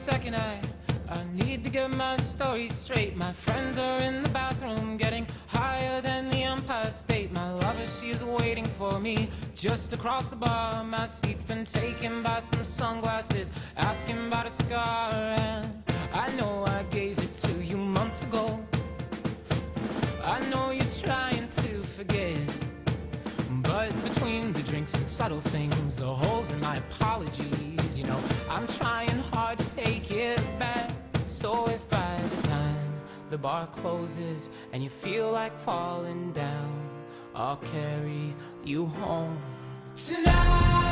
second, I need to get my story straight. My friends are in the bathroom getting higher than the Empire State. My lover, she is waiting for me just across the bar. My seat's been taken by some sunglasses asking about a scar, and I know I gave it to you months ago. I know you're trying to forget, but between the drinks and subtle things, the holes in my apologies, you know, I'm trying hard to take it back. So if by the time the bar closes and you feel like falling down, I'll carry you home tonight.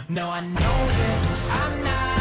No, I know that I'm not